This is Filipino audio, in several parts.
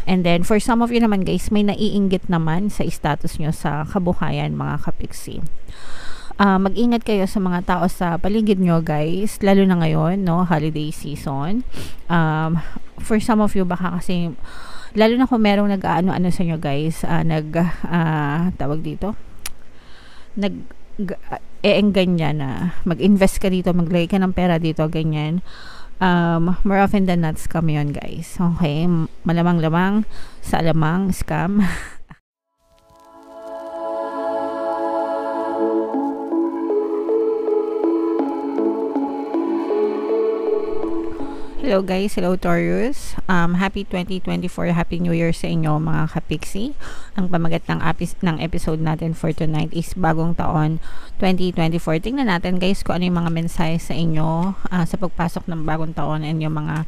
And then, for some of you naman guys, may naiinggit naman sa status nyo sa kabuhayan mga kapiksi. Mag-ingat kayo sa mga tao sa paligid nyo guys, lalo na ngayon, no, holiday season. For some of you, baka kasi, lalo na kung merong nag-ano-ano sa inyo guys, tawag dito, ganyan na mag-invest ka dito, maglagay ka ng pera dito, ganyan. More often than not, scam yun guys. Okay, malamang-lamang sa alamang scam. Hello guys, hello Taurus. Happy 2024, Happy New Year sa inyo mga kapiksi. Ang pamagat ng episode natin for tonight is bagong taon 2024. Tingnan natin guys kung ano yung mga mensahe sa inyo sa pagpasok ng bagong taon and yung mga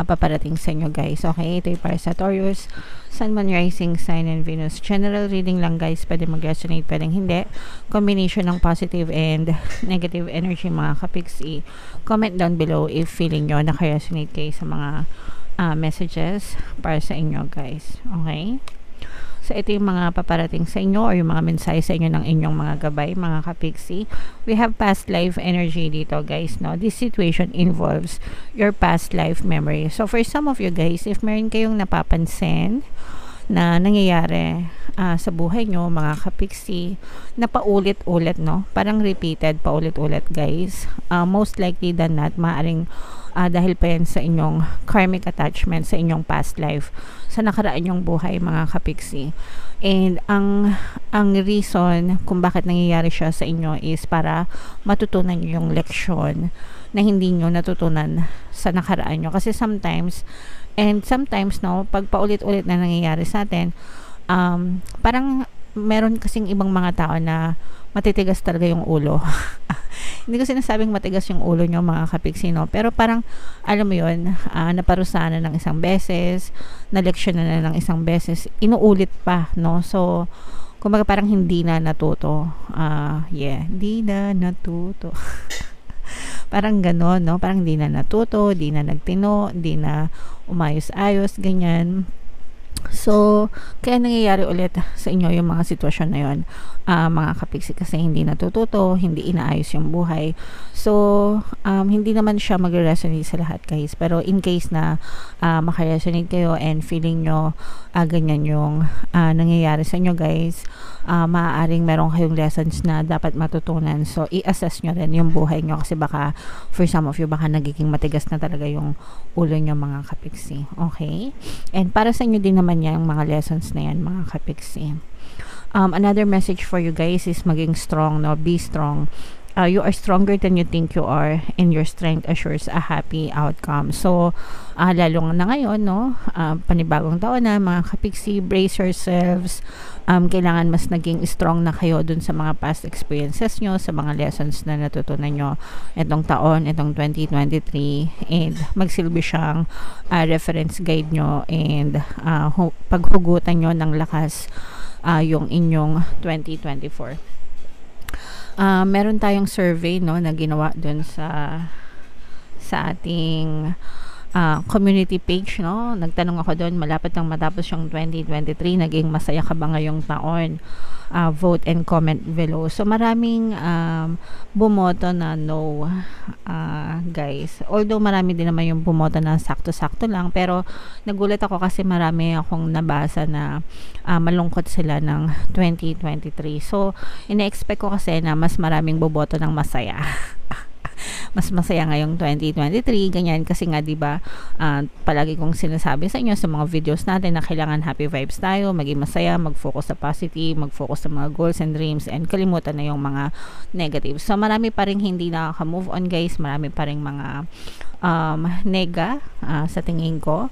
paparating sa inyo guys. Okay, ito yung para sa Taurus, Sun, Moon, Rising, Sign, and Venus. General reading lang guys, pwede mag-resonate, pwedeng hindi. Combination ng positive and negative energy mga kapiksi. Comment down below if feeling nyo naka-resonate kayo sa mga messages para sa inyo guys. Okay? So ito yung mga paparating sa inyo or yung mga mensahe sa inyo ng inyong mga gabay mga kapiksi. We have past life energy dito guys, no? This situation involves your past life memory. So for some of you guys, if meron kayong napapansin na nangyayari sa buhay nyo mga kapiksi na paulit-ulit, no? Parang repeated paulit-ulit guys. Most likely than not, maaring dahil pa yan sa inyong karmic attachment sa inyong past life, sa nakaraan yung buhay mga kapiksi. And ang reason kung bakit nangyayari siya sa inyo is para matutunan nyo yung leksyon na hindi nyo natutunan sa nakaraan nyo. Kasi sometimes no, pag paulit-ulit na nangyayari sa atin, parang meron kasing ibang mga tao na matitigas talaga yung ulo. Hindi ko sinasabing matigas yung ulo nyo mga kapiksi, no? Pero parang, alam mo yun, naparusahan na ng isang beses, naleksyon na ng isang beses, inuulit pa, no? So, kumbaga parang hindi na natuto. Hindi na natuto. Parang gano'n, no? Parang hindi na natuto, hindi na nagtino, hindi na umayos-ayos, ganyan. So, kaya nangyayari ulit sa inyo yung mga sitwasyon na yun, mga kapiksi, kasi hindi natututo, hindi inaayos yung buhay. So, hindi naman siya mag-resonate sa lahat guys, pero in case na maka-resonate kayo and feeling nyo ganyan yung nangyayari sa inyo guys, maaaring meron kayong lessons na dapat matutunan. So, i-assess nyo rin yung buhay nyo, kasi baka for some of you, baka nagiging matigas na talaga yung ulo nyo mga kapiksi. Okay? And para sa inyo din naman yung mga lessons na yan mga kapiksi. Another message for you guys is maging strong, no? Be strong. You are stronger than you think you are, and your strength assures a happy outcome. So, lalo na ngayon, no? Panibagong taon na, mga kapiksi, brace yourselves. Kailangan mas naging strong na kayo dun sa mga past experiences nyo, sa mga lessons na natutunan nyo itong taon, itong 2023, and magsilbi siyang reference guide nyo, and paghugutan nyo ng lakas yung inyong 2024. Meron tayong survey, no, na ginawa dun sa ating community page, no. Nagtanong ako doon, malapit nang matapos yung 2023, naging masaya ka ba ngayong taon? Vote and comment below. So maraming bumoto na no, guys. Although marami din naman yung bumoto na sakto-sakto lang, pero nagulat ako kasi marami akong nabasa na malungkot sila ng 2023. So ina-expect ko kasi na mas maraming boboto ng masaya. Mas masaya ngayong 2023, ganyan, kasi nga 'di ba, palagi kong sinasabi sa inyo sa mga videos natin na kailangan happy vibes tayo, maging masaya, mag-focus sa positive, mag-focus sa mga goals and dreams, and kalimutan na yung mga negative. So marami pa ring hindi nakaka-move on guys, marami pa ring mga nega sa tingin ko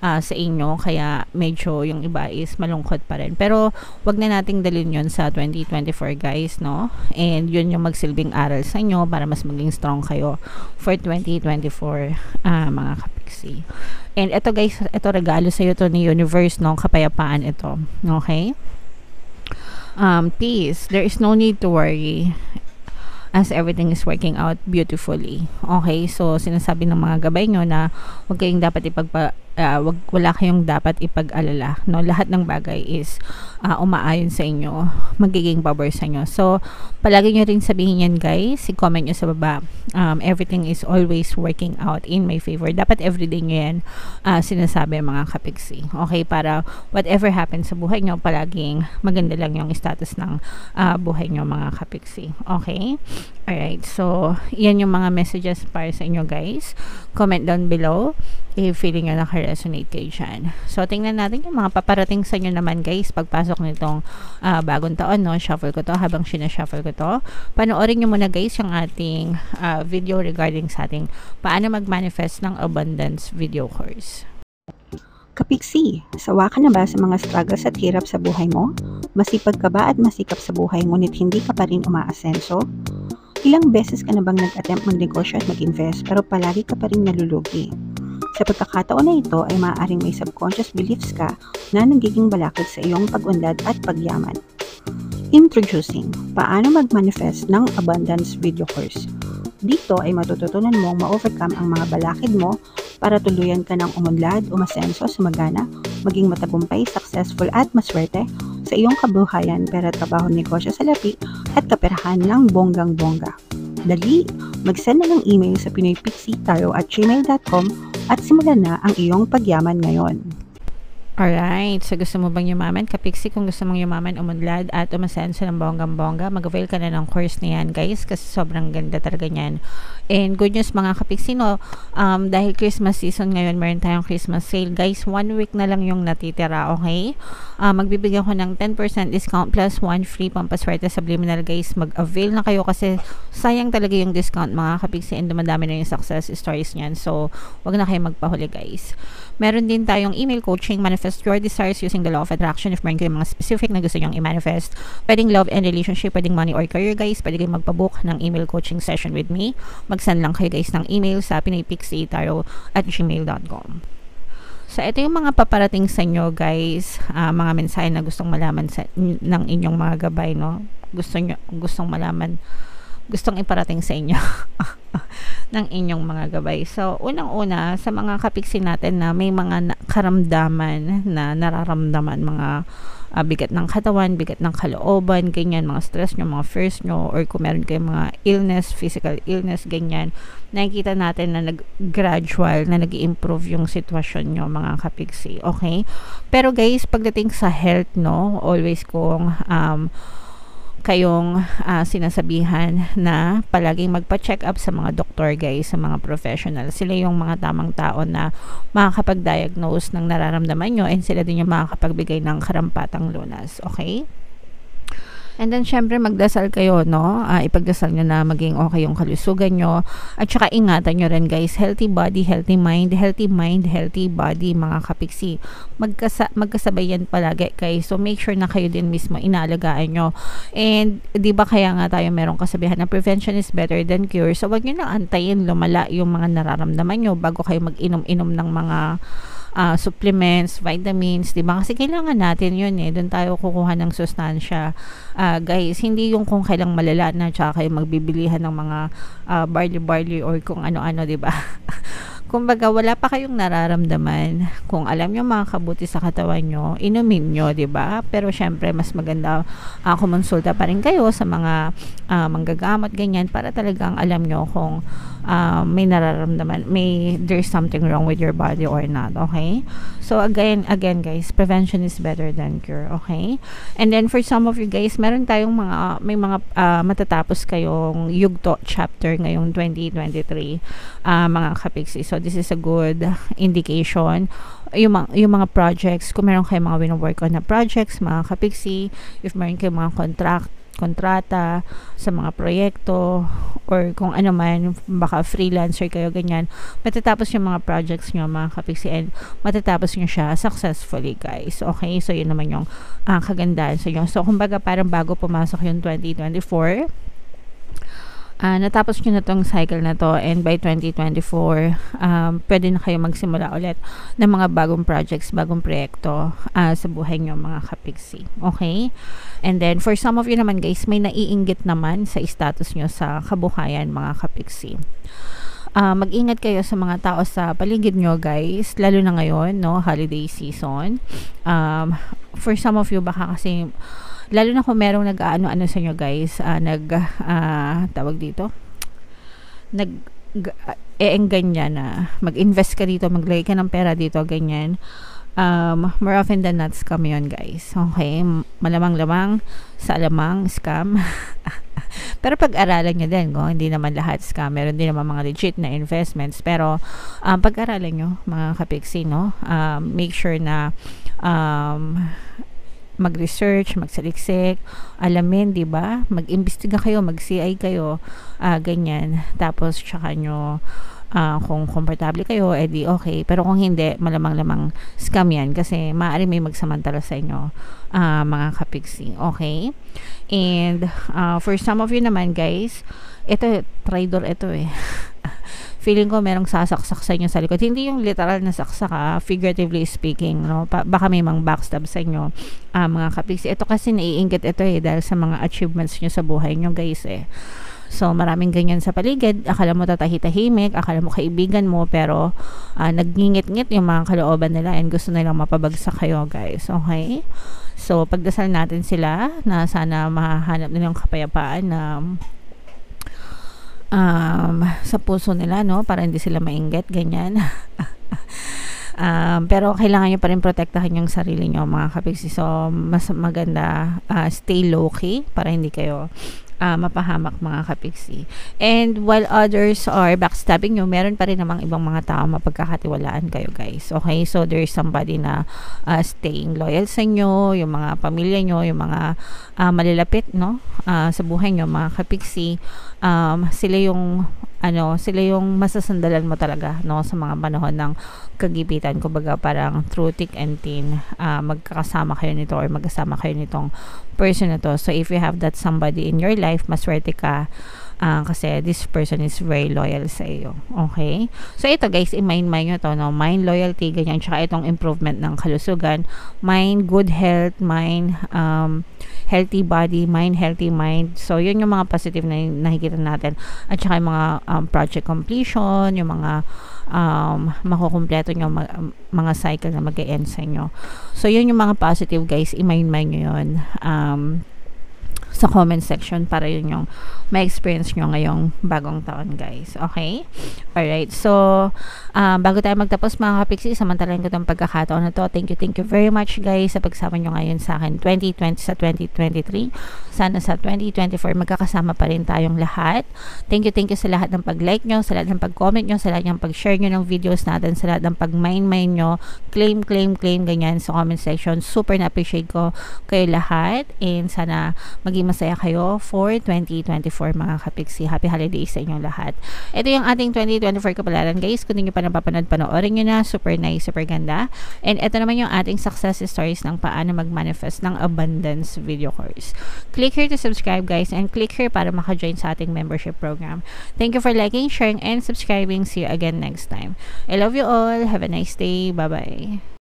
sa inyo, kaya medyo yung iba is malungkot pa rin, pero wag na nating dalhin yun sa 2024 guys, no? And yun yung magsilbing aral sa inyo para mas maging strong kayo for 2024, mga kapiksi. And ito guys, ito regalo sa iyo to ni universe, no? Kapayapaan ito, okay? Peace. There is no need to worry as everything is working out beautifully. Okay, so sinasabi ng mga gabay nyo na huwag kayong dapat wala kayong dapat ipag-alala, no? Lahat ng bagay is umaayon sa inyo, magiging pabor sa inyo. So palagi nyo rin sabihin yan, guys, i-comment nyo sa baba, everything is always working out in my favor. Dapat everyday nyo yan sinasabi, mga kapiksi, okay, para whatever happens sa buhay nyo, palaging maganda lang yung status ng buhay nyo, mga kapiksi, okay? Alright, so yan yung mga messages para sa inyo, guys. Comment down below if feeling nyo naka-resonate kayo dyan. So tingnan natin yung mga paparating sa inyo naman, guys, pagpasok nitong bagong taon, no? Shuffle ko to. Habang sinashuffle ko to, panoorin nyo muna, guys, yung ating video regarding sa ating paano mag-manifest ng abundance video course. Kapiksi, sawa ka na ba sa mga struggles at hirap sa buhay mo? Masipag ka ba at masikap sa buhay ngunit hindi ka pa rin umaasenso? Ilang beses ka na bang nag-attempt magnegosyo at mag-invest pero palagi ka pa rin nalulugi? Sa pagkakataon na ito ay maaaring may subconscious beliefs ka na nagiging balakid sa iyong pag-unlad at pagyaman. Introducing, paano mag-manifest ng abundance video course. Dito ay matututunan mong ma-overcome ang mga balakid mo para tuluyan ka ng umunlad, umasenso, sumagana, maging matagumpay, successful at maswerte sa iyong kabuhayan, pera, trabaho, negosyo, salapi at kaperahan ng bonggang-bongga. Dali, mag-send na ng email sa pinoypixie@gmail.com at simulan na ang iyong pagyaman ngayon. Alright, so gusto mo bang yumaman? Kapiksi, kung gusto mong yumaman, umunlad at umasenso ng bonggang-bongga, mag-avail ka na ng course na yan, guys, kasi sobrang ganda talaga niyan. And good news, mga kapiksi, no, dahil Christmas season ngayon, meron tayong Christmas sale, guys. 1 week na lang yung natitira, okay? Magbibigyan ko ng 10% discount plus 1 free pampaswerte subliminal, guys. Mag-avail na kayo kasi sayang talaga yung discount, mga kapiksi, and dumadami na yung success stories niyan. So, wag na kayo magpahuli, guys. Meron din tayong email coaching, manifest your desires using the law of attraction. If meron kayong mga specific na gusto nyong i-manifest, pwedeng love and relationship, pwedeng money or career, guys, pwede kayong magpabook ng email coaching session with me. Mag-send lang kayo, guys, ng email sa pinoypixie@gmail.com. So ito yung mga paparating sa inyo, guys, mga mensahe na gustong malaman ng inyong mga gabay, no? Gustong malaman, gustong iparating sa inyo ng inyong mga gabay. So, unang-una, sa mga kapiksi natin na may mga karamdaman na nararamdaman, mga bigat ng katawan, bigat ng kalooban, ganyan, mga stress nyo, mga fears nyo, or kung meron kayong mga illness, physical illness, ganyan, nakikita natin na gradual na nag-improve yung sitwasyon nyo, mga kapiksi, okay? Pero guys, pagdating sa health, no, always kong kayong sinasabihan na palaging magpa-check up sa mga doktor, guys, sa mga professional. Sila yung mga tamang tao na makakapag-diagnose ng nararamdaman nyo, and sila din yung makakapagbigay ng karampatang lunas, okay? And then, syempre, magdasal kayo, no? Ipagdasal nyo na maging okay yung kalusugan nyo. At saka, ingatan nyo rin, guys. Healthy body, healthy mind, healthy body, mga kapiksi. Magkasabay yan palagi, guys. So, make sure na kayo din mismo inaalagaan nyo. And, di ba kaya nga tayo merong kasabihan na prevention is better than cure. So, wag nyo na antayin lumala yung mga nararamdaman nyo bago kayo mag-inom-inom ng mga supplements, vitamins, diba? Kasi kailangan natin yun eh. Doon tayo kukuha ng sustansya. Guys, hindi yung kung kailang malala na tsaka kayo magbibilihan ng mga barley or kung ano-ano, diba? Kumbaga, wala pa kayong nararamdaman. Kung alam nyo makakabuti sa katawan nyo, inumin nyo, diba? Pero syempre, mas maganda kumonsulta pa rin kayo sa mga manggagamot, ganyan, para talagang alam nyo kung may nararamdaman, there's something wrong with your body or not, okay? So, again guys, prevention is better than cure, okay? And then, for some of you guys, meron tayong may mga matatapos kayong yugto chapter ngayong 2023, mga kapiksi. So, this is a good indication. Yung mga projects, kung meron kayong mga wino-work on na projects, mga kapiksi, if meron kayong mga kontrata sa mga proyekto, or kung ano man, baka freelancer kayo, ganyan, matatapos yung mga projects nyo, mga kapiksi, and matatapos nyo siya successfully, guys. Okay? So, yun naman yung kagandahan sa inyo. So, kumbaga, parang bago pumasok yung 2024, natapos nyo na tong cycle na to, and by 2024 pwede na kayo magsimula ulit ng mga bagong projects, bagong proyekto sa buhay nyo, mga kapiksi, okay? And then for some of you naman, guys, may naiinggit naman sa status nyo sa kabuhayan, mga kapiksi. mag-ingat kayo sa mga tao sa paligid nyo, guys, lalo na ngayon, no, holiday season. For some of you, baka kasi, lalo na kung merong nag-ano-ano sa inyo, guys, tawag dito, ganyan na mag-invest ka dito, maglagay ka ng pera dito, ganyan. More often than not, scam yun, guys. Okay? Malamang-lamang sa alamang, scam. Pero pag-aralan nyo din, hindi naman lahat scam. Meron din naman mga legit na investments. Pero, pag-aralan nyo, mga kapiksi, no? Make sure na, mag-research, magsaliksik, alamin, di ba? Mag-imbestiga kayo, mag-CI kayo, ganyan. Tapos, tsaka nyo, kung komportable kayo, edi okay. Pero kung hindi, malamang-lamang scam yan kasi maaari may magsamantala sa inyo, mga kapiksi. Okay? And, for some of you naman, guys, ito, traitor ito eh. Feeling ko merong sasaksak sa inyo sa likod. Hindi yung literal na saksak, figuratively speaking, no? Baka may mang backstab sa inyo, mga kapiksi. Ito kasi naiinggit ito eh, dahil sa mga achievements nyo sa buhay nyo, guys eh. So, maraming ganyan sa paligid. Akala mo tatahitahimik, akala mo kaibigan mo, pero nagngingit-ngit yung mga kalooban nila and gusto nilang mapabagsak kayo, guys. Okay? So, pagdasal natin sila na sana mahanap nilang kapayapaan na sa puso nila, no? Para hindi sila mainggit, ganyan. Pero kailangan nyo pa rin protektahan yung sarili nyo, mga kapiksi. So, mas maganda stay low-key para hindi kayo mapahamak, mga kapiksi. And while others are backstabbing nyo, meron pa rin namang ibang mga tao mapagkakatiwalaan kayo, guys. Okay? So, there's somebody na staying loyal sa inyo, yung mga pamilya nyo, yung mga malalapit, no? Sa buhay nyo, mga kapiksi. Sila yung masasandalan mo talaga, no, sa mga panahon ng kagipitan. Kumbaga parang through thick and thin, magkakasama kayo nito or magkasama kayo nitong person na to. So if you have that somebody in your life, maswerte ka kasi this person is very loyal sa iyo. Okay? So ito, guys, i-mind nyo to, no? Mind, loyalty, ganyan, tsaka itong improvement ng kalusugan, mind, good health, mind, healthy body, mind, healthy mind. So yun yung mga positive na nakikita natin. At tsaka yung mga project completion, yung mga makukumpleto nyo, mga cycle na mag-e-end sa inyo. So yun yung mga positive, guys, i-mind nyo yun sa comment section para yun yung may experience nyo ngayong bagong taon, guys. Okay? Alright. So, bago tayo magtapos, mga kapiksi, samantalan ko itong pagkakataon na to. Thank you very much, guys, sa pagsama nyo ngayon sa akin 2020 sa 2023. Sana sa 2024 magkakasama pa rin tayong lahat. Thank you sa lahat ng pag-like nyo, sa lahat ng pag-comment nyo, sa lahat ng pag-share nyo ng videos natin, sa lahat ng pag-mind nyo, claim, ganyan sa comment section. Super na-appreciate ko kayo lahat, and sana maging masaya kayo for 2024, mga kapiksi. Happy holidays sa inyong lahat. Ito yung ating 2024 kapalaran, guys. Kung hindi nyo pa napapanood, panoorin nyo na. Super nice, super ganda. And ito naman yung ating success stories ng paano mag-manifest ng abundance video course. Click here to subscribe, guys, and click here para maka-join sa ating membership program. Thank you for liking, sharing, and subscribing. See you again next time. I love you all. Have a nice day. Bye-bye.